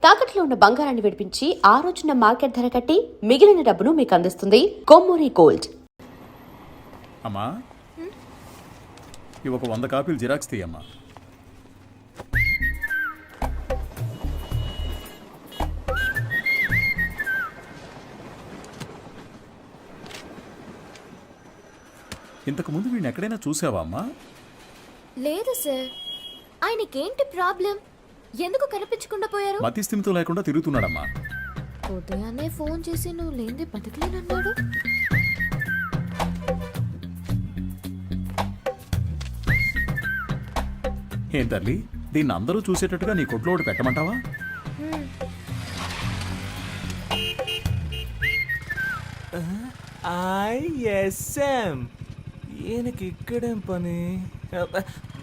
తాకట్లో ఉన్న బంగారాన్ని విడిపించి ఆ రోజున మార్కెట్ ధర కట్టి మిగిలిన డబ్బును మీకు అందిస్తుంది కొమ్మూరి గోల్డ్. అమ్మా ఇవి ఒక 100 కాపీలు జిరాక్స్ తీయమ్మా. ఇంతకు ముందు వీడిని ఎక్కడైనా చూసావా అమ్మా? లేదు సార్. ఆయనకేంటి ప్రాబ్లం? ఎందుకు కనిపించకుండా పోయారు? మతి స్థిమితం లేకుండా తిరుగుతున్నాడమ్మా. ఉదయాన్నే ఫోన్ చేసి నువ్వు లేనిదే బతకలేనన్నాడు. ఏం తల్లి, దీన్ని అందరూ చూసేటట్టుగా నీ కొట్లో ఒకటి పెట్టమంటావా? ఐఎస్ఎం ఈయనకి ఇక్కడేం పని?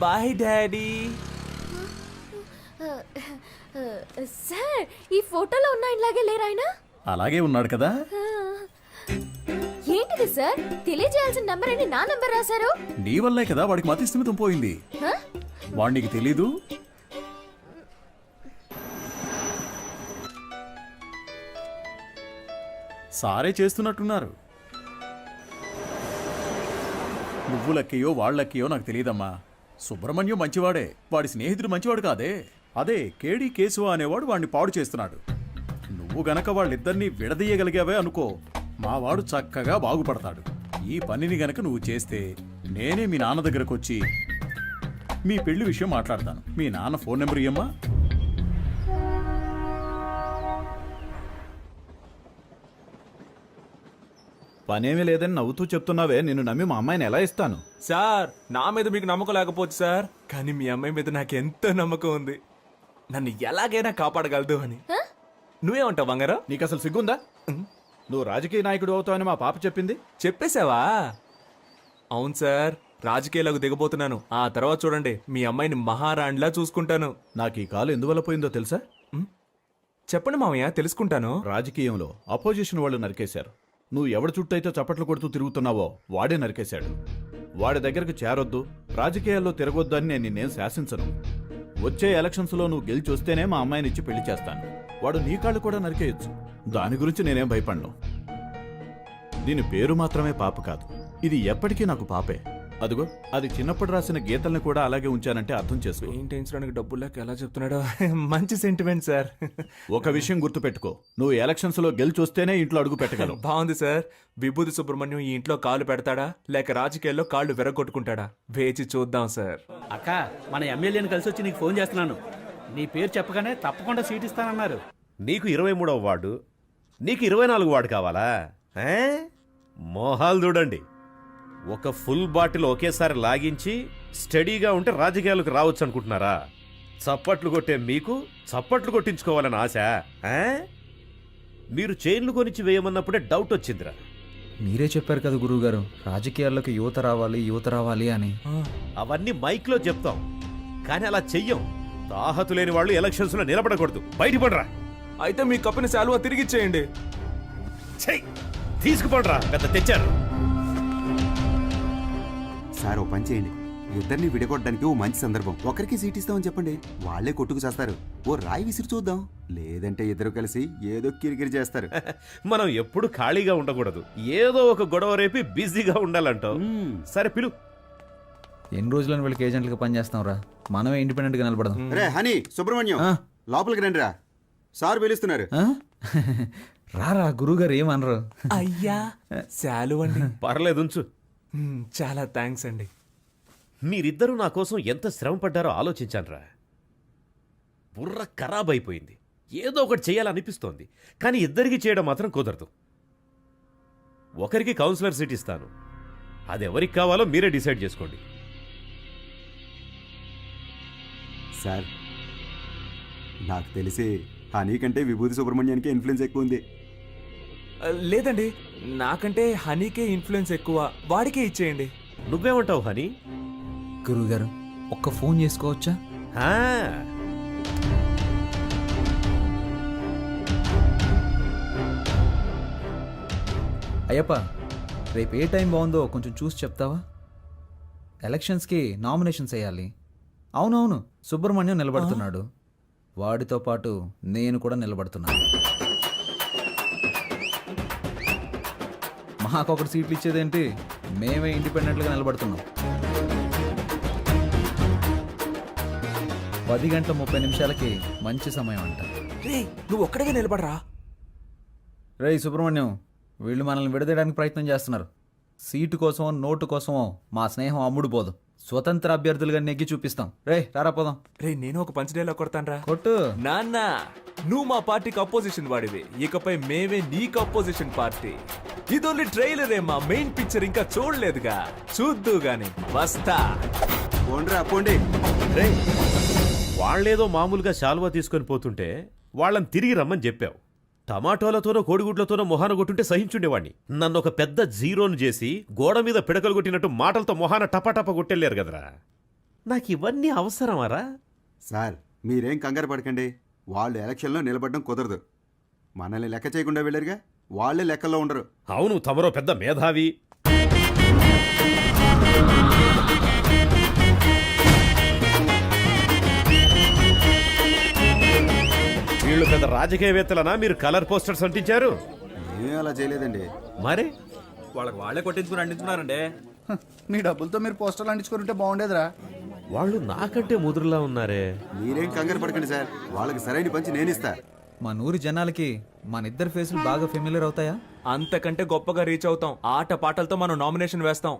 Bye daddy. సార్, ఈ ఫోటోలో ఉన్న ఇలాగే లేరు ఆయన? అలాగే ఉన్నాడు కదా. ఏంటిది సార్? తెలియజేయాల్సిన నంబర్ అని నా నంబర్ రాశారు. నీ వల్లే కదా వాడికి మతి స్థిమితం పోయింది. వాడికి తెలీదు. సారే చేస్తున్నట్టున్నారు. నువ్వు లక్కయో వాళ్ళక్కయో నాకు తెలియదమ్మా. సుబ్రహ్మణ్యం మంచివాడే, వాడి స్నేహితుడు మంచివాడు కాదే. అదే కేడి కేశవ అనేవాడు వాడిని పాడు చేస్తున్నాడు. నువ్వు గనక వాళ్ళిద్దరినీ విడదీయగలిగావే అనుకో, మావాడు చక్కగా బాగుపడతాడు. ఈ పనిని గనక నువ్వు చేస్తే నేనే మీ నాన్న దగ్గరకు వచ్చి మీ పెళ్లి విషయం మాట్లాడతాను. మీ నాన్న ఫోన్ నెంబర్ ఇయ్యమ్మా. పనేమీ లేదని నవ్వుతూ చెప్తున్నావే, నిన్ను నమ్మి మా అమ్మాయిని ఎలా ఇస్తాను? సార్, నా మీద మీకు నమ్మకం లేకపోవచ్చు సార్, కానీ మీ అమ్మాయి మీద నాకు ఎంతో నమ్మకం ఉంది. నన్ను ఎలాగైనా కాపాడగలదు అని. నువ్వేమంటావు బంగారం? నీకు అసలు సిగ్గుందా? నువ్వు రాజకీయ నాయకుడు అవుతావని మా పాప చెప్పింది. చెప్పేశావా? అవును సార్, రాజకీయాలకు దిగబోతున్నాను. ఆ తర్వాత చూడండి, మీ అమ్మాయిని మహారాణిలా చూసుకుంటాను. నాకు ఈ కాలు ఎందువల్ల పోయిందో తెలుసా? చెప్పండి మామయ్య, తెలుసుకుంటాను. రాజకీయంలో అపోజిషన్ వాళ్ళు నరికేశారు. నువ్వు ఎవడి చుట్టూ అయితే చప్పట్లు కొడుతూ తిరుగుతున్నావో వాడే నరికేశాడు. వాడి దగ్గరకు చేరొద్దు, రాజకీయాల్లో తిరగొద్దు అని నేను నిన్నేం శాసించను. వచ్చే ఎలక్షన్స్లో నువ్వు గెలిచి వస్తేనే మా అమ్మాయిని ఇచ్చి పెళ్లి చేస్తాను. వాడు నీ కాళ్ళు కూడా నరికేయొచ్చు, దాని గురించి నేనేం భయపడను. దీని పేరు మాత్రమే పాప కాదు, ఇది ఎప్పటికీ నాకు పాపే. అదిగో, అది చిన్నప్పుడు రాసిన గీతల్ని కూడా అలాగే ఉంచానంటే అర్థం చేసుకో. పెయింటించడానికి డబ్బులు లేక ఎలా చెప్తున్నాడో. మంచి సెంటిమెంట్ సార్. ఒక విషయం గుర్తుపెట్టుకో, నువ్వు ఎలక్షన్స్ లో గెలిచి వస్తేనే ఇంట్లో అడుగు పెట్టగలవు. బాగుంది సార్. విభూతి సుబ్రహ్మణ్యం ఈ ఇంట్లో కాలు పెడతాడా లేక రాజకీయాల్లో కాళ్ళు విరగొట్టుకుంటాడా? వేచి చూద్దాం సార్. అక్క, మన ఎమ్మెల్యేని కలిసి వచ్చి నీకు ఫోన్ చేస్తున్నాను. నీ పేరు చెప్పగానే తప్పకుండా సీట్ ఇస్తానన్నారు. నీకు 23వ వార్డు, నీకు 24 వార్డు కావాలా? మోహాలు చూడండి. ఒక ఫుల్ బాటిల్ ఒకేసారి లాగించి స్టడీగా ఉంటే రాజకీయాలకు రావచ్చు అనుకుంటున్నారా? చప్పట్లు కొట్టే మీకు చప్పట్లు కొట్టించుకోవాలని ఆశ? మీరు చైన్లు కొనిచ్చి వేయమన్నప్పుడే డౌట్ వచ్చిందిరా. మీరే చెప్పారు కదా గురువుగారు, రాజకీయాల్లోకి యువత రావాలి అని. అవన్నీ మైక్లో చెప్తాం, కానీ అలా చెయ్యం. తాహతు లేని వాళ్ళు ఎలక్షన్స్ లో నిలబడకూడదు. బయటపడరా. అయితే మీ కప్పిన శాలువా తిరిగిచ్చేయండి. చెయ్యి, తీసుకుపడరా. పెద్ద తెచ్చారు సార్. ఓ పని చేయండి, ఇద్దరిని విడగొట్టడానికి ఓ మంచి సందర్భం. ఒకరికి సీట్ ఇస్తామని చెప్పండి, వాళ్లే కొట్టుకు చేస్తారు. ఓ రాయి విసిరి చూద్దాం, లేదంటే ఇద్దరు కలిసి ఏదో కిరికిరి చేస్తారు. మనం ఎప్పుడు ఖాళీగా ఉండకూడదు, ఏదో ఒక గొడవ రేపి బిజీగా ఉండాలంటావు. సరే పిలు. ఎన్ని రోజులని వీళ్ళకి ఏజెంట్లుగా పనిచేస్తాం రా, మనమే ఇండిపెండెంట్ గా నిలబడదాం. రే హనీ, సుబ్రహ్మణ్యం లోపలికి రండి రా, సార్ పిలుస్తున్నారు. రారా, గురువుగారు ఏమనరు. అయ్యా శాలువండి. పర్లేదు ఉంచు. చాలా థ్యాంక్స్ అండి. మీరిద్దరూ నా కోసం ఎంత శ్రమ పడ్డారో ఆలోచించానురా. బుర్ర ఖరాబ్ అయిపోయింది. ఏదో ఒకటి చేయాలనిపిస్తోంది, కానీ ఇద్దరికి చేయడం మాత్రం కుదరదు. ఒకరికి కౌన్సిలర్ సీట్ ఇస్తాను, అది ఎవరికి కావాలో మీరే డిసైడ్ చేసుకోండి. సార్, నాకు తెలిసి హనీ కంటే విభూతి సుబ్రహ్మణ్యానికి ఇన్ఫ్లుయెన్స్ ఎక్కువ ఉంది. లేదండి, నాకంటే హనీకే ఇన్ఫ్లుయెన్స్ ఎక్కువ, వాడికే ఇచ్చేయండి. నువ్వేమంటావు హనీ? గురువుగారు, ఒక్క ఫోన్ చేసుకోవచ్చా? అయ్యప్ప, రేపు ఏ టైం బాగుందో కొంచెం చూసి చెప్తావా? ఎలక్షన్స్కి నామినేషన్స్ వేయాలి. అవునవును, సుబ్రహ్మణ్యం నిలబడుతున్నాడు. వాడితో పాటు నేను కూడా నిలబడుతున్నాను. మాకొకటి సీట్లు ఇచ్చేదేంటి, మేమే ఇండిపెండెంట్గా నిలబడుతున్నాం. 10:30 మంచి సమయం అంట. రే నువ్వు ఒక్కడిగా నిలబడరా. రేయ్ సుబ్రహ్మణ్యం, వీళ్ళు మనల్ని విడదీయడానికి ప్రయత్నం చేస్తున్నారు. సీటు కోసమో నోటు కోసమో మా స్నేహం అమ్ముడు పోదు. స్వతంత్ర అభ్యర్థులుగా నెగ్గి చూపిస్తాం. రే రారా పోదాం. రే నేను ఒక పంచ్ డైలాగ్ కొడతానరా. కొట్టు. నాన్న నువ్వు మా పార్టీకి అపోజిషన్ వాడివి, ఇకపై మేమే నీకు అపోజిషన్ పార్టీ. ఇది ఓన్లీ ట్రైలరే, మా మెయిన్ పిక్చర్ ఇంకా చూడలేదుగా, చూద్దు గాని వస్తా. పోండ్రా పోండి. రేయ్, వాళ్ళేదో మామూలుగా శాలువా తీసుకొని పోతుంటే వాళ్ళని తిరిగి రమ్మని చెప్పావు. టమాటోలతోనో కోడిగుడ్లతోనో మొహాన కొట్టుంటే సహించుండేవాణ్ణి. నన్ను ఒక పెద్ద జీరోను చేసి గోడ మీద పిడకలు కొట్టినట్టు మాటలతో మొహాన టపాటప కొట్టెళ్ళారు కదరా. నాకు ఇవన్నీ అవసరమారా? సార్ మీరేం కంగారు పడకండి. వాళ్ళు ఎలక్షన్లో నిలబడడం కుదరదు. మనల్ని లెక్క చేయకుండా వెళ్ళారుగా, వాళ్ళే లెక్కల్లో ఉండరు. అవును, తమరో పెద్ద మేధావి. వీళ్ళు పెద్ద రాజకీయవేత్తలనా మీరు కలర్ పోస్టర్స్ అంటించారు? ఏం అలా చేయలేదండి. మరి వాళ్ళకి వాళ్ళే కొట్టించుకుని అంటించున్నారండి. మీ డబ్బులతో మీరు పోస్టర్లు అంటించుకుంటే బాగుండేదిరా. వాళ్ళు నాకంటే ముదురులా ఉన్నారే. మీరేం కంగారు పడకండి సార్, వాళ్ళకి సరైన పంచి నేనిస్తా. మా నూరి జనాలకి మన ఫేసులు బాగా ఫెమిలియర్ అవుతాయా? అంతకంటే గొప్పగా రీచ్ అవుతాం. ఆట పాటలతో మనం నామినేషన్ వేస్తాం.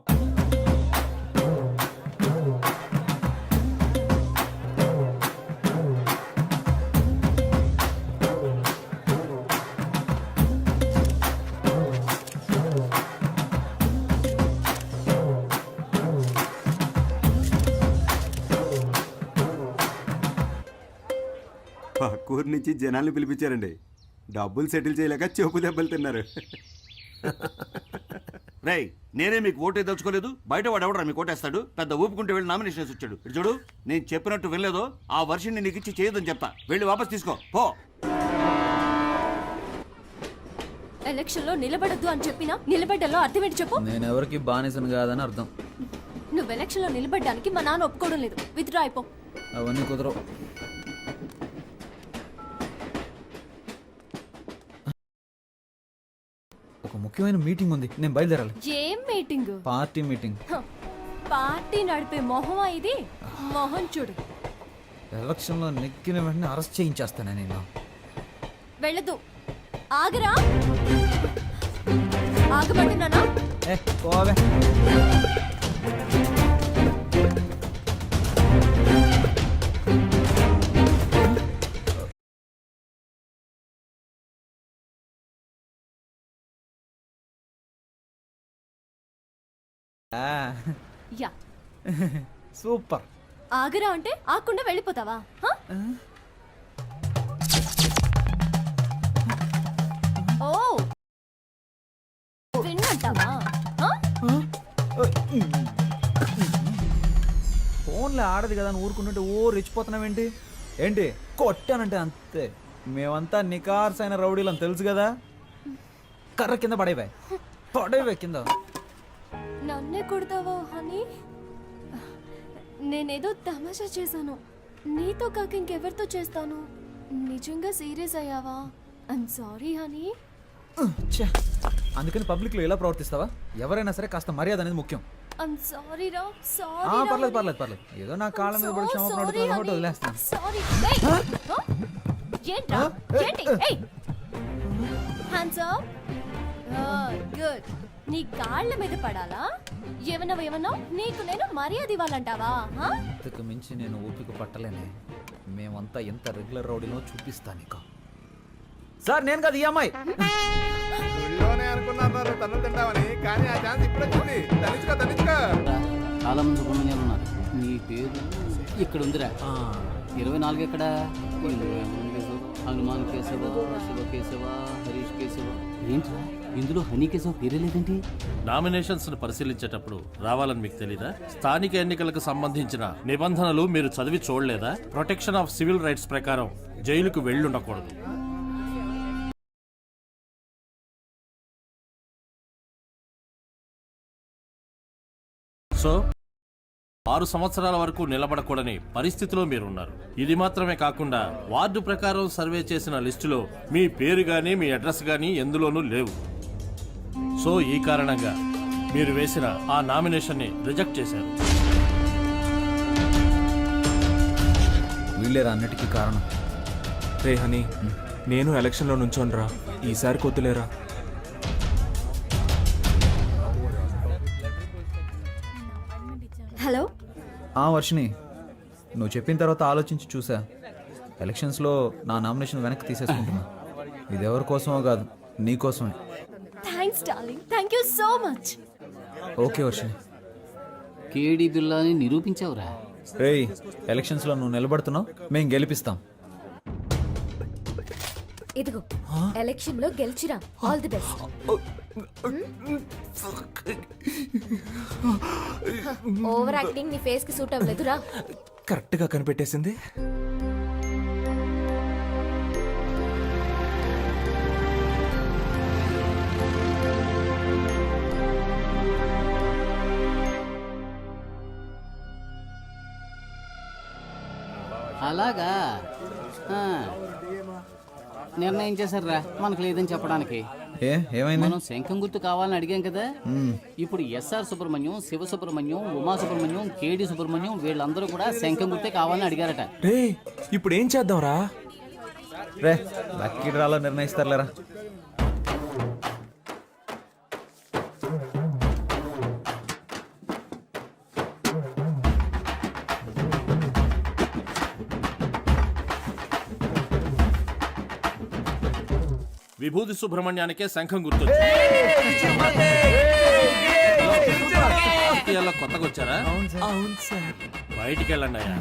పక్కూరు నుంచి జనాల్ని పిలిపించారండి. డబ్బులు సెటిల్ చేయలేక చెపు దెబ్బలు తిన్నారు. రేయ్, నేనే మీకు ఓటే దలుచుకోలేదు, బయట వాడు ఎవడరా మీకు ఓటేస్తాడు? పెద్ద ఊపుకుంటే వెళ్ళి నామినేషన్ వచ్చాడు. ఇటు చూడు, నేను చెప్పినట్టు వెళ్ళలేదో ఆ వర్షన్ని నీకు ఇచ్చి చేయదని చెప్తా. వెళ్ళి వాపస్ తీసుకో పో. ఎలక్షన్ లో నిలబడద్దు అని చెప్పినా నిలబడ్డలో అర్థం ఏంటి చెప్పు. నేను ఎవరికి బానిసను కాదని అర్థం. నువ్వు ఎలక్షన్ లో నిలబడ్డానికి మా నాన్న ఒప్పుకోవడం లేదు. విత్డ్రా అయిపో. అవన్నీ కుదరవు. ఒక ముఖ్యమైన మీటింగ్ ఉంది, నేను బయలుదేరాలి. ఏం మీటింగ్? Party meeting. పార్టీ నడిపే మొహమా ఇది? మొహం చూడు. ఎలక్షన్లో నెక్కిన వెంటనే అరెస్ట్ చేయించేస్తాను నేను. వెళ్ళదు. ఆగరా. ఆగబడుతున్నానా? పోవే. యా. సూపర్. ఆగరా అంటే ఆకుండా వెళ్ళిపోతావా? హ? ఓ విన్నంటావా? ఫోన్లో ఆడదు కదా అని ఊరుకుంటుంటే ఓ రెచ్చిపోతున్నావేంటి? ఏంటి కొట్టానంటే అంతే. మేమంతా నికార్సైన రౌడీలని తెలుసు కదా. కర్ర కింద పడేవే కింద. నన్నే కొడతావా హనీ? నేనేదో తమాషా చేశాను. నీతో కాక ఇంకెవరితో చేస్తాను? నిజంగా సీరియస్ అయ్యావా? I'm sorry honey. అందుకని పబ్లిక్ లో ఎలా ప్రవర్తిస్తావా? ఎవరైనా సరే కాస్త మర్యాద అనేది ముఖ్యం. ఐమ్ సారీ రా. సారీ. పర్లేదు. ఏదో నా కాళ్ళ మీద పడి క్షమాపణ అడుగుతున్నా కాబట్టి వదిలేస్తాను. సారీ. ఏంట్రా? ఏంటి? ఏయ్. Hands up. గుడ్. నీ కాళ్ళ మీద పడాలా? ఏమన్నా నీకు నేను మర్యాద ఇవ్వాలంటావా? ఇంతకు మించి నేను ఓపిక పట్టలేనే. మేమంతా ఎంత రెగ్యులర్ రౌడీలో చూపిస్తా నీకు. సార్ నేను కదా ఈ అమ్మాయి. చాలా మంది సుబ్రహ్మణ్యాలు ఉన్నారు. నీ పేరు ఇక్కడ ఉందిరా. 24 ఎక్కడ? హనుమాన్ కేశవ, శివ కేశవ, హరీష్ కేశవ. ఏంట్రా ఇందులో హనీ కేశవ పేరే లేదేంటి? నామినేషన్స్ ను పరిశీలించేటప్పుడు రావాలని మీకు తెలీదా? స్థానిక ఎన్నికలకు సంబంధించిన నిబంధనలు మీరు చదివి చూడలేదా? ప్రొటెక్షన్ ఆఫ్ సివిల్ రైట్స్ ప్రకారం జైలుకు వెళ్ళుండకూడదు. సో 6 సంవత్సరాల వరకు నిలబడకూడని పరిస్థితిలో మీరున్నారు. ఇది మాత్రమే కాకుండా వార్డు ప్రకారం సర్వే చేసిన లిస్టులో మీ పేరు గానీ మీ అడ్రస్ గానీ ఎందులోనూ లేవు. సో ఈ కారణంగా మీరు వేసిన ఆ నామినేషన్ని రిజెక్ట్ చేశారు. వీళ్ళేరా అన్నిటికీ కారణం. రే హనీ, నేను ఎలక్షన్లో నుంచోనరా, ఈసారి కొద్దులేరా. హలో. వర్షిని, నువ్వు చెప్పిన తర్వాత ఆలోచించి చూసా. ఎలక్షన్స్లో నా నామినేషన్ వెనక్కి తీసేసుకుంటున్నా. ఇది ఎవరి కోసమో కాదు, నీ కోసమే. Thanks darling, thank you so much. Okay Varshini. కేడి బిల్లాని నిరూపించావురా. రేయ్, ఎలక్షన్స్లో నువ్వు నిలబడుతున్నావు, మేము గెలిపిస్తాం. ఇదిగో ఎలక్షన్ లో గెలిచిరా. All the best. Over acting నీ ఫేస్ కి సూట్ అవ్వలేదురా. కరెక్ట్ గా కనిపెట్టేసింది. అలాగా నిర్ణయం చేశారా మనకు లేదని చెప్పడానికి. ఏమైంది? మనం శంఖం గుర్తు కావాలని అడిగాం కదా. ఇప్పుడు ఎస్ఆర్ సుబ్రహ్మణ్యం, శివ సుబ్రహ్మణ్యం, ఉమా సుబ్రహ్మణ్యం, కేడి సుబ్రహ్మణ్యం వీళ్ళందరూ కూడా శంఖం గుర్తే కావాలని అడిగారట. రే ఇప్పుడు ఏం చేద్దాంరా? రే లక్కీ డ్రాలో నిర్ణయిస్తారులేరా. విభూతి సుబ్రహ్మణ్యానికే శంఖం గుర్తు. కొత్తగా వచ్చారా? అవును సార్. బయటికి వెళ్ళండి అయ్యా.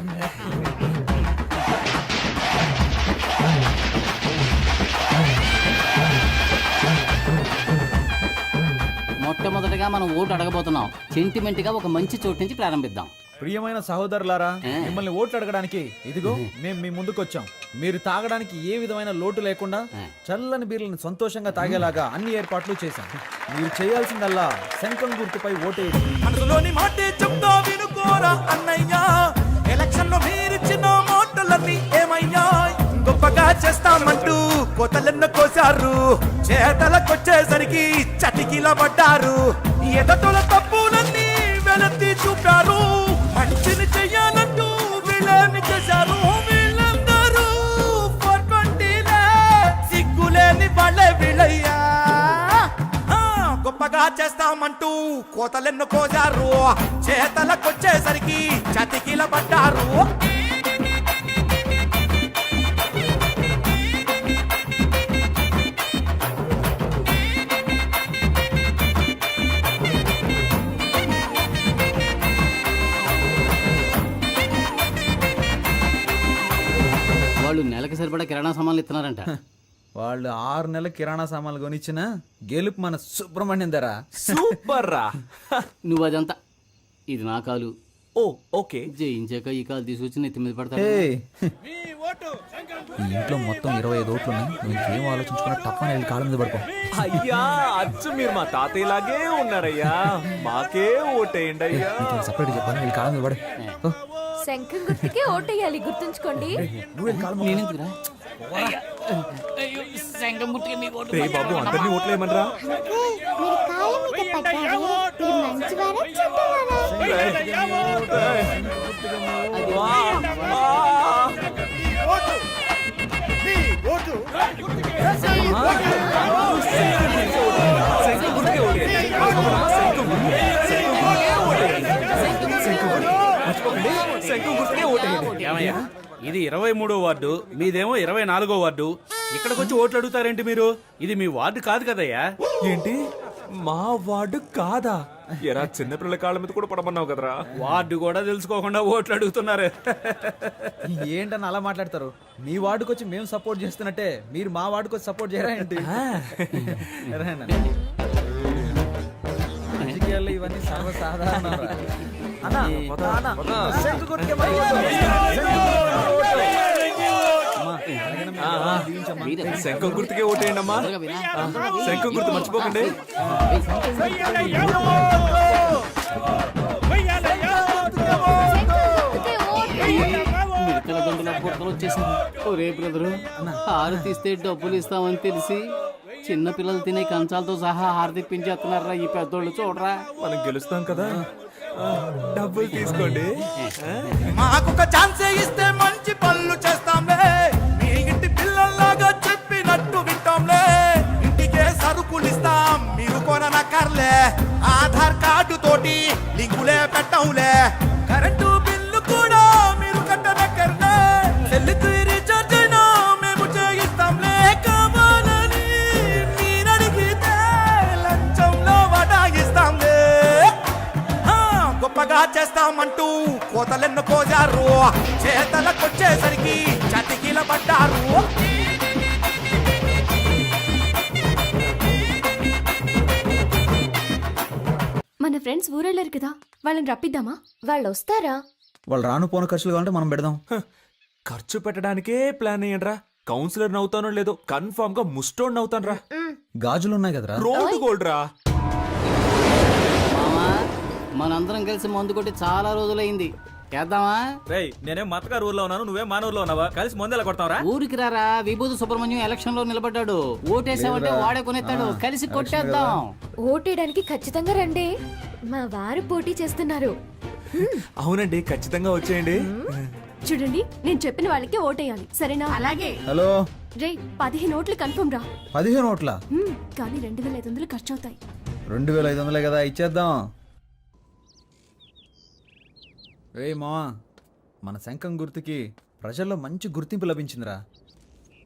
మొట్టమొదటిగా మనం ఓటు అడగబోతున్నాం. సెంటిమెంట్ గా ఒక మంచి చోటు నుంచి ప్రారంభిద్దాం. ప్రియమైన సహోదరులారా, మిమ్మల్ని ఓట్లు అడగడానికి ఇదిగో మేము మీ ముందుకు వచ్చాం. మీరు తాగడానికి ఏ విధమైన లోటు లేకుండా చల్లని బీర్లను సంతోషంగా తాగేలాగా అన్ని ఏర్పాట్లు చేశాం. మీరు చేయాల్సిందల్లా శంఖం గుర్తుపై ఓటేయండి. మనసులోని మాటే చెప్తా వినుకోరా అన్నయ్యా. ఎలక్షన్ లో మీరిచ్చిన మాటలన్నీ ఏమయ్యా? గొప్పగా చేస్తామంటూ కోతలెన్న కోసారు, చేతలకొచ్చేసరికి చటికిల పడ్డారు. ఎదటల తప్పులన్నీ వెలత్తి చూపారు, మంచిని చెయ్యాలంటూ వీళ్ళని చేశారు. వీళ్ళందరూ 420 సిగ్గులేని వాళ్ళే వీళ్ళయ్యా. గొప్పగా చేస్తామంటూ కోతలెన్ను కోసారు, చేతలకొచ్చేసరికి చతికిల పడ్డారు. వాళ్ళు నెలకు సరిపడా కిరాణా సామాన్లు ఇస్తున్నారంట. వాళ్ళు 6 నెలల కిరాణా సామాన్లు కొనిచ్చిన గెలుపు మన సుబ్రహ్మణ్యం ధర. సూపర్ రా. నువ్వు అదంతా ఇది నా కాలు. ఓ ఓకే. జయించాక ఈ కాలు తీసుకొచ్చి నెత్తి మీద పడతాడు. ఈ ఇంట్లో మొత్తం 25 ఓట్లు ఉన్నాయి. నువ్వు ఇంకేం ఆలోచించుకున్నా తప్పని వెళ్ళి కాళ్ళ మీద పడుకో. అయ్యా అచ్చు మీరు మా తాతయ్యలాగే ఉన్నారయ్యా. మాకే ఓటేయండి అయ్యా. సపరేట్ చెప్పాను, వెళ్ళి కాళ్ళ మీద పడే. శంఖం గుర్తుకే ఓటేయాలి, గుర్తుంచుకోండి. నేనెందుకురా? శంఖం గుర్తుకే మీ ఓటు. రే బాబు, అందరినీ ఓట్లేయమనరా. ఏమయ్యా, ఇది 23వ వార్డు, మీదేమో 24వ వార్డు. ఇక్కడికి వచ్చి ఓట్లు అడుగుతారేంటి మీరు? ఇది మీ వార్డు కాదు కదయ్యా. ఏంటి మా వార్డు కాదా? ఎరా చిన్నపిల్లల కాళ్ళ మీద కూడా పడమన్నావు కదరా. వార్డు కూడా తెలుసుకోకుండా ఓట్లు అడుగుతున్నారు. ఏంటని అలా మాట్లాడతారు? మీ వార్డుకి వచ్చి మేము సపోర్ట్ చేస్తున్నట్టే మీరు మా వార్డుకి వచ్చి సపోర్ట్ చేయరా ఏంటి? రాజకీయాల్లో ఇవన్నీ సర్వసాధారణ. శంఖం గుర్తుకే ఓటేయండి అమ్మా. శంఖం గుర్తు మర్చిపోకండి. మిడతల దండుల బుట్టలు వచ్చేసింది. ఒరే బ్రదరు, హారు తీస్తే డబ్బులు ఇస్తామని తెలిసి చిన్న పిల్లలు తినే కంచాలతో సహా హారు తెప్పించేస్తున్నారా ఈ పెద్దోళ్ళు, చూడరా. మనం గెలుస్తాం కదా, డబ్బులు తీసుకోండి. మాకొక ఛాన్స్ ఇస్తే మంచి పనులు చేస్తాంలే, మీ ఇంటి పిల్లల్లాగా చెప్పినట్టు వింటాంలే, ఇంటికే సరుకులు ఇస్తాం మీరు కొననక్కర్లే, ఆధార్ కార్డు తోటి లింకులే పెట్టంలే, కరెంటు బిల్లు కూడా మీరు కట్టనక్కర్లే, సెల్లుకు రీఛార్జ్ అయినా మేము చేయిస్తాంలే, కావాలని మీరడిగితే లంచంలో వడాయిస్తాంలే, గొప్పగా చేస్తామంటూ కోతలెన్ను కోజారు, చేతలకొచ్చేసరికి చతికిల పడ్డారు. మన ఫ్రెండ్స్ ఊరెళ్ళారు కదా, వాళ్ళని రప్పిద్దామా? వాళ్ళు వస్తారా? వాళ్ళు రాను పోను ఖర్చులు కావాలంటే మనం పెడదాం. ఖర్చు పెట్టడానికే ప్లాన్ అయ్యండ్రా. కౌన్సిలర్ నవ్వుతానో లేదో కన్ఫర్మ్ గా ముస్టోడ్ నవ్వుతాను రా. గాజులు ఉన్నాయి కదరా. రోడ్ గోల్డ్ రా. మామా, మనందరం కలిసి మందు కొట్టి చాలా రోజులైంది, చేద్దామా? రేయ్, నేనేం మతగారు ఊర్లో ఉన్నాను, నువ్వే మన ఊర్లో ఉన్నావా? కలిసి ముందెలా కొడతావరా? ఊరికి రారా, విభూతి సుబ్రహ్మణ్యం ఎలక్షన్ లో నిలబడ్డాడు, ఓటేసామంటే వాడే కొనేస్తాడు, కలిసి కొట్టేద్దాం. ఓటేయడానికి ఖచ్చితంగా రండి, మా వారు పోటీ చేస్తున్నారు. అవునండి, ఖచ్చితంగా వచ్చేయండి. చూడండి, నేను చెప్పిన వాళ్ళకి ఓటేయాలి, సరేనా? అలాగే. హలో, రే 15 ఓట్లు కన్ఫర్మ్ రా. 15 ఓట్ల? కానీ 2500 ఖర్చు అవుతాయి. 2500 కదా, ఇచ్చేద్దాం. రే మావా, మన శంఖం గుర్తుకి ప్రజల్లో మంచి గుర్తింపు లభించిందిరా.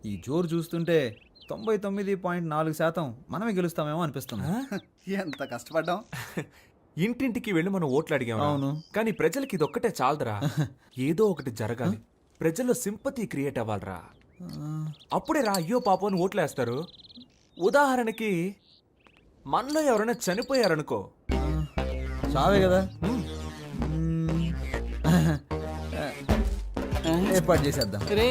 ఈ జోరు చూస్తుంటే 99.4% మనమే గెలుస్తామేమో అనిపిస్తుంది. ఎంత కష్టపడ్డాం. ఇంటింటికి వెళ్ళి మనం ఓట్లు అడిగాం. అవును. కానీ ప్రజలకి ఇదొక్కటే చాలదురా, ఏదో ఒకటి జరగాలి, ప్రజల్లో సింపతి క్రియేట్ అవ్వాలరా. అప్పుడే రా అయ్యో పాపం అని ఓట్లేస్తారు. ఉదాహరణకి మనలో ఎవరైనా చనిపోయారనుకో, చావే కదా, ఏర్పాటు చేసేద్దాం. రే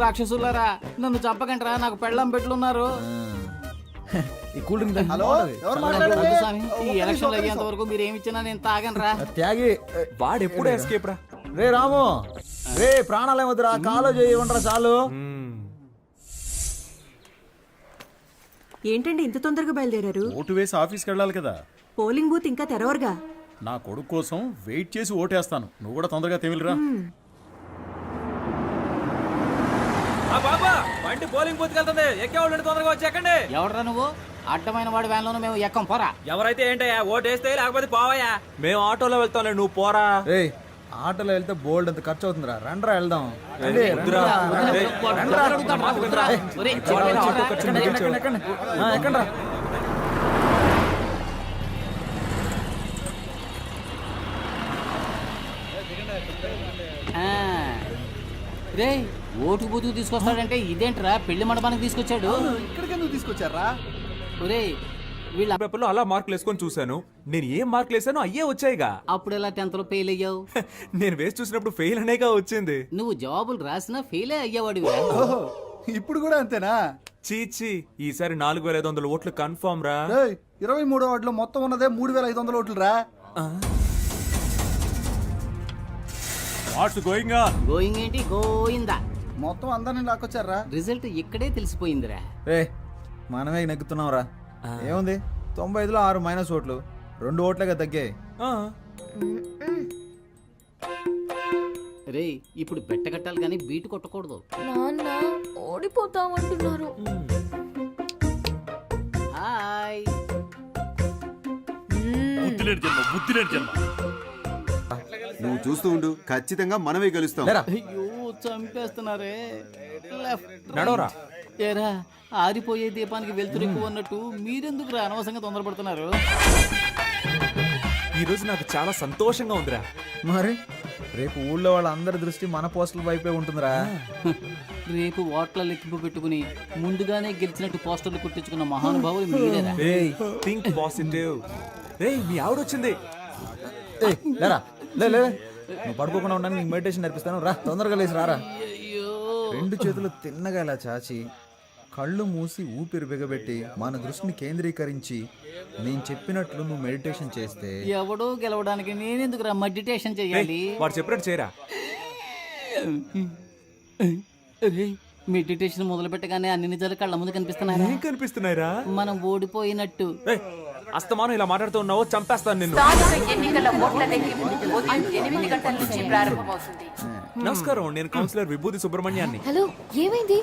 రాక్షసులారా, నన్ను చంపకండి రా, నాకు పెళ్ళం పెట్లున్నారు. ఈ కూల్ డ్రింక్ తాగి హలో, బాగుంటది. ఎవరు చల్లగా మాట్లాడేది? వద్దు స్వామి, ఈ ఎలక్షన్లు అయ్యేంత వరకు మీరు ఏమి ఇచ్చినా నేను తాగను రా. త్యాగి. వాడెప్పుడే ఎస్కేప్ రా. రే రాము, రే ప్రాణాలేమొద్దురా, కాలో చేయి ఉండరా చాలు. ఏంటండి ఇంత తొందరగా బయలుదేరారు? ఓటు వేసి ఆఫీస్కి వెళ్ళాలి కదా. పోలింగ్ బూత్ ఇంకా తెరవరుగా. నా కొడుకు కోసం వెయిట్ చేసి ఓటేస్తాను. నువ్వు కూడా తొందరగా తెమిలిరా. బాబా, బండి పోలింగ్ బూత్ వెళ్తుంది, ఎక్కేవాళ్ళు తొందరగా వచ్చి ఎక్కండి. ఎవడరా నువ్వు? అడ్డమైన వాడి వ్యాన్లోనూ మేము ఎక్కం, పోరా. ఎవరైతే ఏంటయ్యా, ఓటేస్తే లేకపోతే పోవయ్యా. మేము ఆటోలో వెళ్తాంలే, నువ్వు పోరా. రేయ్, ఆటోలో వెళ్తే బోల్డ్ అంత ఖర్చు అవుతుందిరా, రండ్రా వెళ్దాం. రండి, వద్దురా. రండి. రేయ్, రండ్రా. ఒరేయ్, ఎక్కండి. ఎక్కండ్రా. రే ఓటు బూతుకు తీసుకొస్తాడంటే ఇదేంట్రా, పెళ్లి మండపానికి తీసుకొచ్చాడు. ఇక్కడికి ఎందుకు తీసుకొచ్చారా? ఒరే వీళ్ళ పేపర్లో అలా మార్కులు వేసుకొని చూశాను. నేను ఏం మార్కులు వేసానో అయ్యే వచ్చాయిగా. అప్పుడు ఎలా 10th లో ఫెయిల్ అయ్యావు? నేను వేసి చూసినప్పుడు ఫెయిల్ అనేగా వచ్చింది. నువ్వు జవాబులు రాసినా ఫెయిలే అయ్యేవాడు. ఓహో, ఇప్పుడు కూడా అంతేనా? చీచి, ఈసారి 4500 ఓట్లు కన్ఫర్మ్ రా. 23వ వార్డులో మొత్తం ఉన్నదే 3500 ఓట్లు రా. What's going on? గోయింగ్ ఏంటి, గోయిందా. మొత్తం అందరిని లాక్కొచ్చారా? రిజల్ట్ ఇక్కడే తెలిసిపోయిందిరా. రే, మనమే నెగ్గుతున్నాం రా. ఏముంది, 95లో 6 మైనస్ ఓట్లు, 2 ఓట్లుగా తగ్గాయి. రే ఇప్పుడు బెట్ట కట్టాలి కానీ బీటు కొట్టకూడదు. నాన్న ఓడిపోతామంటున్నారు. హాయ్. నువ్వు చూస్తూ ఉండు, ఖచ్చితంగా మనమే గెలుస్తాం. లేరా. అయ్యో చంపేస్తున్నారే. నడవరా. ఏరా, ఆరిపోయే దీపానికి వెళ్తురు ఎక్కువ అన్నట్టు మీరెందుకు అనవసరంగా తొందరపడుతున్నారు? ఈ రోజు నాకు చాలా సంతోషంగా ఉందిరా. మరి రేపు ఊళ్ళో వాళ్ళందరి దృష్టి మన పోస్టుల వైపే ఉంటుందిరా. రేపు ఓట్ల లెక్కింపు పెట్టుకుని ముందుగానే గెలిచినట్టు పోస్టర్లు కుట్టించుకున్న మహానుభావులు మీరేరా. Think positive. రేయ్, మీ ఆవిడ వచ్చింది. ఏయ్, లేరా. లే నువ్వు పడుకోకుండా ఉండడానికి నీకు మెడిటేషన్ నేర్పిస్తాను రా. తొందరగా లేచి రారా. 2 చేతులు తిన్నగా ఇలా చాచి కళ్ళు మూసి ఊపిరి బిగబెట్టి మన దృష్టిని కేంద్రీకరించి నేను చెప్పినట్లు నువ్వు మెడిటేషన్ చేస్తే ఎవడో గెలవడానికి నేనెందుకురా మెడిటేషన్ చెయ్యాలి? వాడు చెప్పినట్టు చేయరా. మెడిటేషన్ మొదలు పెట్టగానే అన్ని నిజాలు కళ్ళ ముందు కనిపిస్తున్నాయి. ఏం కనిపిస్తున్నాయిరా? మనం ఓడిపోయినట్టు. ఏయ్, అస్తమానం ఇలా మాట్లాడుతూ ఉన్నావు, చంపేస్తాను నిన్ను. ఎన్నికల ఓట్ల లెక్కింపు ఉదయం 8 గంటల నుంచి ప్రారంభమవుతుంది. నమస్కారం, నేను కౌన్సిలర్ విభూతి సుబ్రహ్మణ్యాన్ని. హలో, ఏమైంది?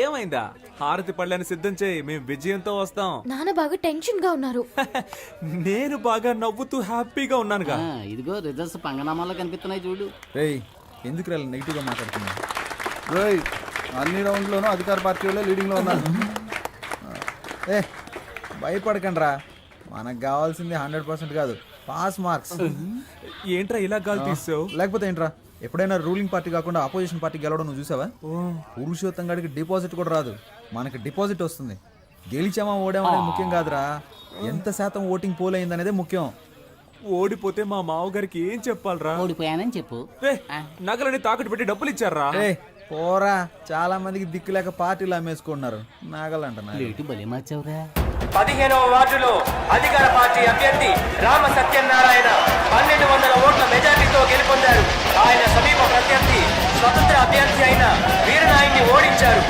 ఏమైందా? హారతి పళ్ళని సిద్ధం చేయి, మేము విజయంతో వస్తాం. నాన్న బాగా టెన్షన్ గా ఉన్నారు. నేను బాగా నవ్వుతూ హ్యాపీగా ఉన్నానుగా. ఇదిగో రిజల్ట్స్ పంగనామాల్లో కనిపిస్తున్నాయి చూడు. రేయ్ ఎందుకు రా నెగిటివ్గా మాట్లాడుతున్నా? రేయ్, అన్ని రౌండ్లోనూ అధికార పార్టీ వాళ్ళే లీడింగ్లో ఉన్నారు. ఏ భయపడకండి రా, మనకు కావాల్సింది 100% కాదు, పాస్ మార్క్స్. ఏంట్రా ఇలా గాలి తీసావు? లేకపోతే ఏంట్రా, ఎప్పుడైనా రూలింగ్ పార్టీ కాకుండా ఆపోజిషన్ పార్టీ గెలవడం నువ్వు చూసావా? పురుషోత్తం గాడికి డిపాజిట్ కూడా రాదు, మనకి డిపాజిట్ వస్తుంది. గెలిచామా ఓడామా అనేది ముఖ్యం కాదురా, ఎంత శాతం ఓటింగ్ పోల్ అయింది అనేదే ముఖ్యం. ఓడిపోతే మా మావగారికి ఏం చెప్పాలరా? ఓడిపోయానని చెప్పు. నగలని తాకట్టు పెట్టి డబ్బులు ఇచ్చారా? ఏ పోరా, చాలా మందికి దిక్కు లేక పార్టీలు అమ్మేసుకుంటున్నారు. నాగలంట లేటు బలి మార్చావురా. 15వ వార్డులో అధికార పార్టీ అభ్యర్థి రామ సత్యనారాయణ 1200 ఓట్ల మెజార్టీతో గెలుపొందారు. ఆయన సమీప ప్రత్యర్థి స్వతంత్ర అభ్యర్థి అయిన వీరనాయుడిని ఓడించారు.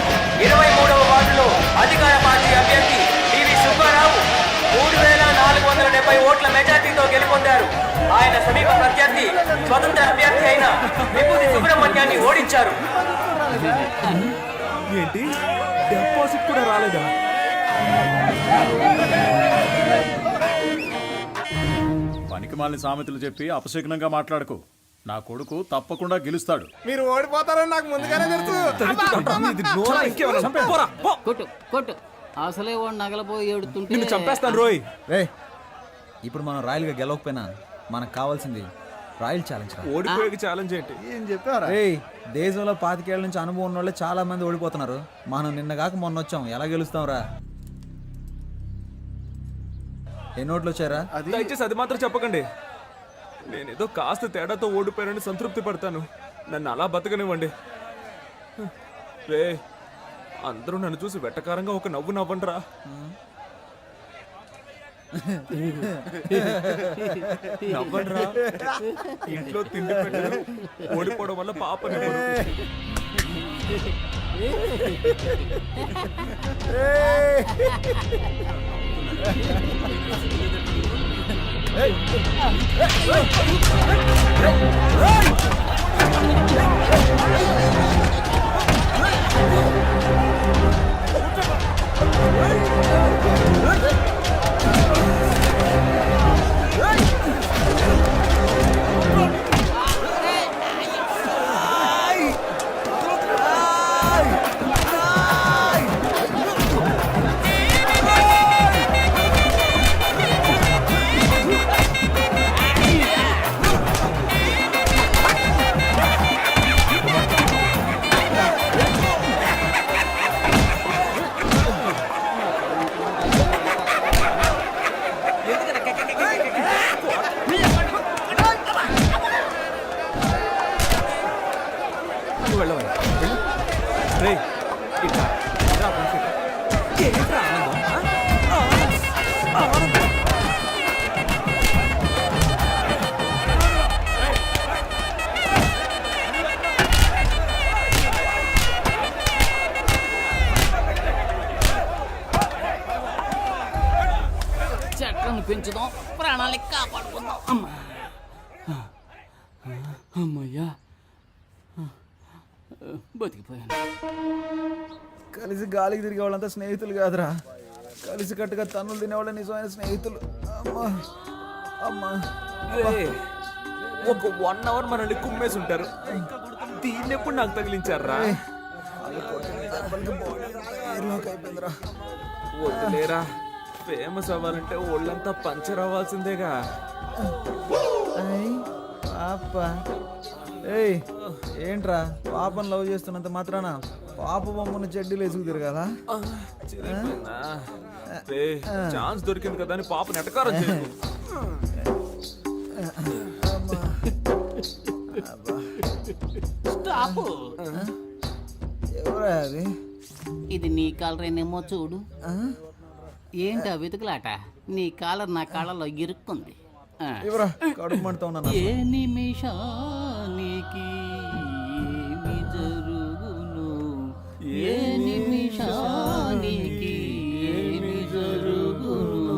23వ వార్డులో అధికార పార్టీ అభ్యర్థి పివి సుబ్బారావు 3470 ఓట్ల మెజార్టీతో గెలుపొందారు. ఆయన సమీప ప్రత్యర్థి స్వతంత్ర అభ్యర్థి అయిన విభూతి సుబ్రహ్మణ్యాన్ని ఓడించారు. ఏంటి, డిపాజిట్ కూడా రాలేదా? పనికిమాలిన సామెతలు చెప్పి అపశకునంగా మాట్లాడకు. నా కొడుకు తప్పకుండా గెలుస్తాడు. మీరు ఓడిపోతారని నాకు ముందుగానే తెలుసు. కొట్టు కొట్టు, అసలే వాడు నగలపోయి ఏడుతుంటే నిన్ను చంపేస్తాను రోయ్. రే ఇప్పుడు మనం రాయల్గా గెలవకపోయినా మనకు కావాల్సింది రాయల్ ఛాలెంజ్. ఓడిపోయే ఛాలెంజ్ ఏంటి? ఏం చెప్పారా? రే దేశంలో 25 ఏళ్ల నుంచి అనుభవం ఉన్న వాళ్ళే చాలా మంది ఓడిపోతున్నారు. మనం నిన్న కాక మొన్న వచ్చాం, ఎలా గెలుస్తాం రా? ఎన్ని ఓట్లు వచ్చారా? దయచేసి అది మాత్రం చెప్పకండి. నేనేదో కాస్త తేడాతో ఓడిపోయానని సంతృప్తి పడతాను. నన్ను అలా బతకనివ్వండి. రే అందరూ నన్ను చూసి వెట్టకారంగా ఒక నవ్వు నవ్వండిరా. నవ్వండిరా. ఇంట్లో తిండి పెట్టరు, ఓడిపోవడం వల్ల పాపని చెట్లను పెంచుదాం, ప్రాణాలకి కాపాడుకుందాం. అమ్మా అమ్మయ్యా, బతికిపోయాను. కలిసి గాలికి తిరిగే వాళ్ళంతా స్నేహితులు కాదురా, కలిసి కట్టుగా తన్నులు తినేవాళ్ళ నిజమైన స్నేహితులు. అమ్మా అమ్మా, ఒక 1 అవర్ మనల్ని కుమ్మేసి ఉంటారు. దీన్ని ఎప్పుడు నాకు తగిలించారా? వదిలేరా, ఫేమస్ అవ్వాలంటే ఒళ్ళంతా పంచర్ అవ్వాల్సిందేగా. పాప ఏయ్ ఏంట్రా, పాపను లవ్ చేస్తున్నంత మాత్రాన పాప బొమ్మను చెడ్డీలు వేసుకు తిరగాలా? ఛాన్స్ దొరికింది కదా అని పాప నెటకారం చేయకు. స్టాప్. ఎవరా అది? ఇది నీ కాలరేనేమో చూడు. ఏంటా వెతుకులాట? నీ కాలర్ నా కాళ్ళలో ఇరుక్కుంది. ఆ. ఇవరా కడుపు మండుతా ఉన్నా ఏ నిమిషానికి ఏమి జరుగును, ఏ నిమిషానికి ఏమి జరుగును,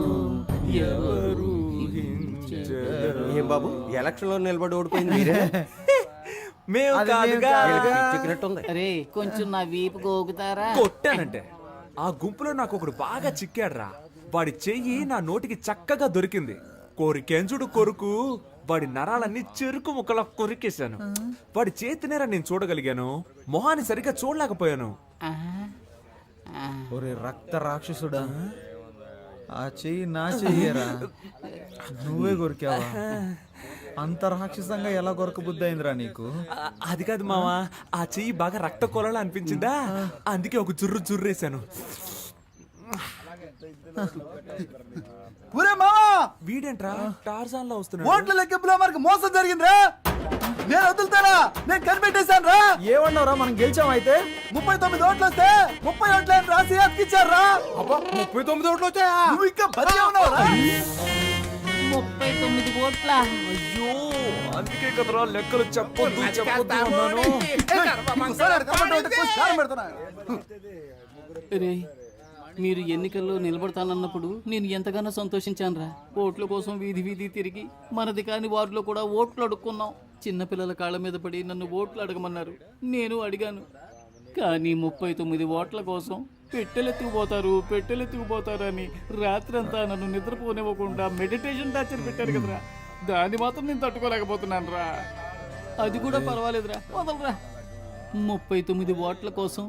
ఎవరు ఊహించెదరు? ఏం బాబు ఎలక్షన్ లో నిలబడి ఓడిపోయింది మీరే? మేము కాదుగా. చిక్కినట్టుంది. అరే కొంచెం నా వీపు గోగుతారా? కొట్టానంటే ఆ గుంపులో నాకు ఒకడు బాగా చిక్కాడ్రా. వాడి చెయ్యి నా నోటికి చక్కగా దొరికింది. కోరికెంచుడు కొరుకు వాడి నరాలన్నీ చెరుకు ముక్కలా కొరికేశాను. వాడి చేతినేరా నేను చూడగలిగాను, మొహాన్ని సరిగ్గా చూడలేకపోయాను. ఒరే రక్త రాక్షసుడా, ఆ చెయ్యి నా చెయ్యరా, నువ్వే కొరికావా? అంత రాక్షసంగా ఎలా కొరకబుద్ధి అయిందిరా నీకు? అది కాదు మావా, ఆ చెయ్యి బాగా రక్త కొలలా అనిపించిందా, అందుకే ఒక జుర్రేశాను. ఒరే మావా, వీడేంట్రా టార్జాన్ లో వస్తున్నాడు? ఓట్ల లెక్కింపులో మనకు మోసం జరిగిందిరా. నేను వదులుతానా? నేను కనిపెట్టేశాను రా. ఏమన్నావురా, మనం గెలిచాం అయితే? 39 ఓట్లు వస్తే 30 ఓట్లని రాసి అతికిచ్చారా? 39 ఓట్లు వచ్చాయా? నువ్వు ఇంకా బతికే ఉన్నావురా? 39 ఓట్ల. అయ్యో అందుకే కదరా లెక్కలు చెప్పొద్దు అన్నాను. ఇంకోసారి ఆడ కనబడ్డా ఉంటే కోసి కారం పెడతానా? రే, మీరు ఎన్నికల్లో నిలబడతానన్నప్పుడు నేను ఎంతగానో సంతోషించానురా. ఓట్ల కోసం వీధి వీధి తిరిగి మనది కాని వారిలో కూడా ఓట్లు అడుక్కున్నాం. చిన్నపిల్లల కాళ్ళ మీద పడి నన్ను ఓట్లు అడగమన్నారు, నేను అడిగాను. కానీ 39 ఓట్ల కోసం పెట్టెలెత్తుకుపోతారు అని రాత్రంతా నన్ను నిద్రపోనివ్వకుండా మెడిటేషన్ టార్చర్ పెట్టారు కదరా. దాన్ని మాత్రం నేను తట్టుకోలేకపోతున్నాను రా. అది కూడా పర్వాలేదురా, వదలరా. 39 ఓట్ల కోసం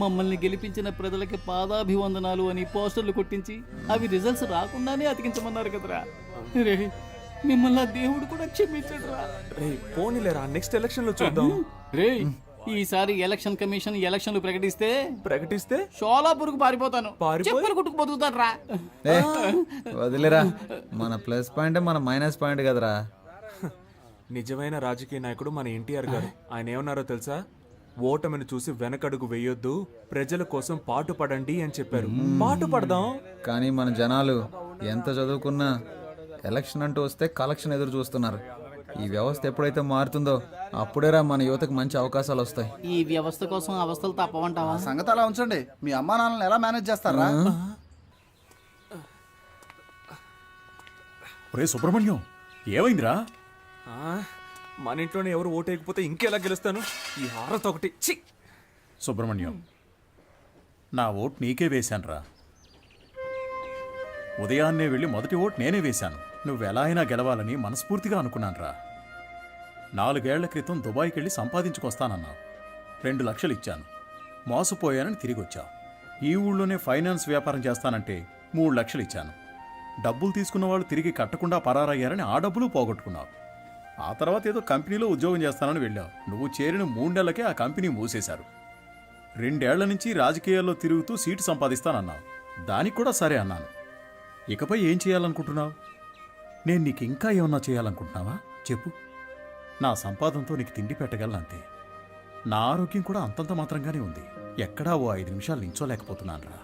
మమ్మల్ని గెలిపించిన ప్రజలకి పాదాభివందనాలు అని పోస్టర్లు కొట్టించి అవి రిజల్ట్స్ రాకుండానే అతికించమన్నారు కదరా. రే, మిమ్మల్ని ఆ దేవుడు కూడా క్షమించడు రా. రే పోనీలేరా, నెక్స్ట్ ఎలక్షన్ లో చూద్దాం. రే, ఈసారి ఎలక్షన్ కమిషన్ ఎలక్షన్లు ప్రకటిస్తే షోలాపూర్కు పారిపోతాను. చెప్పులు కుట్టుకు బతుకుతాను రా. వదిలేరా, మన ప్లస్ పాయింట్ మన మైనస్ పాయింట్ కదరా. నిజమైన రాజకీయ నాయకుడు మన ఎన్టీఆర్ గారు. ఆయన ఏమన్నారో తెలుసా? ఓటమిని చూసి వెనకడుగు వేయొద్దు, ప్రజల కోసం పాటు పడండి అని చెప్పారు. పాటు పడదాం. కానీ మన జనాలు ఎంత చదువుకున్నా ఎలక్షన్ అంటూ వస్తే కలెక్షన్ ఎదురు చూస్తున్నారు. ఈ వ్యవస్థ ఎప్పుడైతే మారుతుందో అప్పుడేరా మన యువతకు మంచి అవకాశాలు వస్తాయి. ఈ వ్యవస్థ కోసం అవస్థలు తప్పవంటావా? సంగతి అలా ఉంచండి. మీ అమ్మా నాన్నలను ఎలా మేనేజ్ చేస్తారా? ఒరే సుబ్రహ్మణ్యం, ఏమైందిరా? మన ఇంట్లోనే ఎవరు ఓటేయకపోతే ఇంకెలా గెలుస్తాను? ఈ హారత ఒకటి. ఛీ! సుబ్రహ్మణ్యం, నా ఓటు నీకే వేశానురా. ఉదయాన్నే వెళ్ళి మొదటి ఓటు నేనే వేశాను. నువ్వెలా అయినా గెలవాలని మనస్ఫూర్తిగా అనుకున్నానురా. 4 ఏళ్ల క్రితం దుబాయ్కి వెళ్ళి సంపాదించుకొస్తానన్నావు. 2 లక్షలు ఇచ్చాను. మోసపోయానని తిరిగి వచ్చావు. ఈ ఊళ్ళోనే ఫైనాన్స్ వ్యాపారం చేస్తానంటే 3 లక్షలు ఇచ్చాను. డబ్బులు తీసుకున్న వాళ్ళు తిరిగి కట్టకుండా పరారయ్యారని ఆ డబ్బులు పోగొట్టుకున్నావు. ఆ తర్వాత ఏదో కంపెనీలో ఉద్యోగం చేస్తానని వెళ్ళావు. నువ్వు చేరిన 3 నెలలకే ఆ కంపెనీ మూసేశారు. 2 ఏళ్ల నుంచి రాజకీయాల్లో తిరుగుతూ సీటు సంపాదిస్తానన్నావు. దానికి కూడా సరే అన్నాను. ఇకపై ఏం చేయాలనుకుంటున్నావు? నేను నీకు ఇంకా ఏమన్నా చేయాలనుకుంటున్నావా చెప్పు. నా సంపాదనతో నీకు తిండి పెట్టగలనంతే. నా ఆరోగ్యం కూడా అంతంత మాత్రంగానే ఉంది. ఎక్కడా ఓ 5 నిమిషాలు నించోలేకపోతున్నానురా.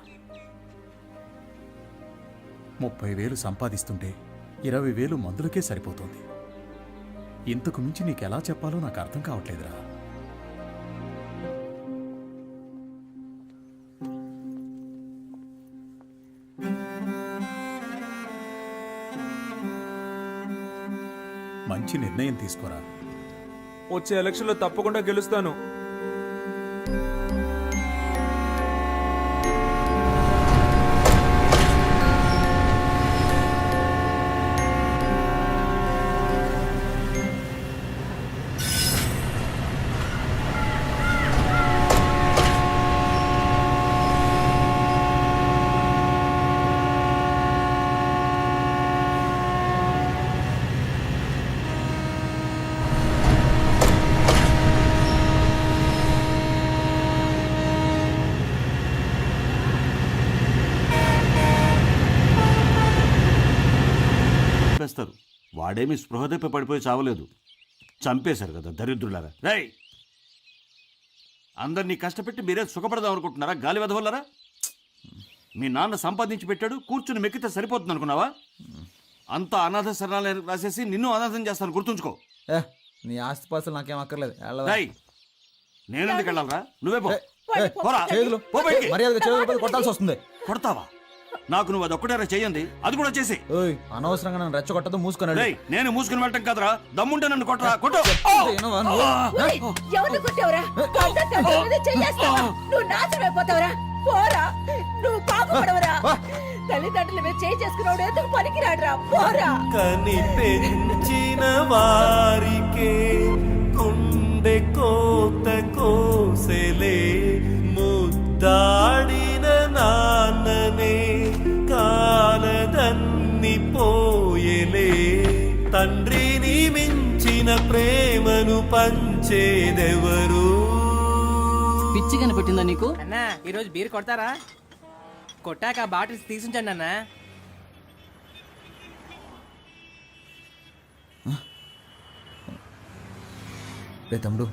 30,000 సంపాదిస్తుంటే 20,000 మందులకే సరిపోతుంది. ఇంతకు మించి నీకెలా చెప్పాలో నాకు అర్థం కావట్లేదురా. మంచి నిర్ణయం తీసుకోరా. వచ్చే ఎలక్షన్లో తప్పకుండా గెలుస్తాను. వాడేమి స్పృహ తప్పి పడిపోయి చావలేదు, చంపేశారు కదా దరిద్రులారా. రేయ్, అందరినీ కష్టపెట్టి మీరే సుఖపడదాం అనుకుంటున్నారా గాలి వెదవల్లరా? మీ నాన్న సంపాదించి పెట్టాడు, కూర్చుని మెక్కితే సరిపోతుంది అనుకున్నావా? అంతా అనాథ శరణాలయం రాసేసి నిన్ను అనాథం చేస్తాను, గుర్తుంచుకో. ఏ నీ ఆస్తి పాస్తులు నాకేం అక్కర్లేదు వెళ్ళవా? రేయ్, నేను ఎందుకు వెళ్ళాలరా? నువ్వే పో. ఏ, పోరా. చేతులు పో బయటికి. మర్యాదగా చేతులు కొట్టాల్సి వస్తుంది. కొడతావా? నాకు నువ్వు అది ఒక్కటేరా చెయ్యండి, అది కూడా చేసి. ఓయ్ అనవసరంగా నన్ను రెచ్చగొట్టదు, మూసుకొని రేయ్, నేను మూసుకుని వెళ్ళటం కదరా, దమ్ముంటే నన్ను కొట్టరా, కొట్టు. ఎవరిని కొట్టావురా? నువ్వు నాశనం అయిపోతావురా. పోరా, నువ్వు పాపపడవరా. తల్లిదండ్రుల మీద చేయి చేసుకున్నాడు ఎందుకు పనికిరాడురా. పోరా. కని పెంచిన వారికే గుండె కోత కోసెలే, ముద్దాడిన నాన్ననే కాలదన్ని పోయెలే. తండ్రిని మించిన ప్రేమను పంచేదెవరు? పిచ్చి కనిపెట్టిందా నీకు? అన్నా ఈరోజు బీర్ కొడతారా? కొట్టాక బాటిల్స్ తీసుంచండి అన్నా. రే తమ్ముడు,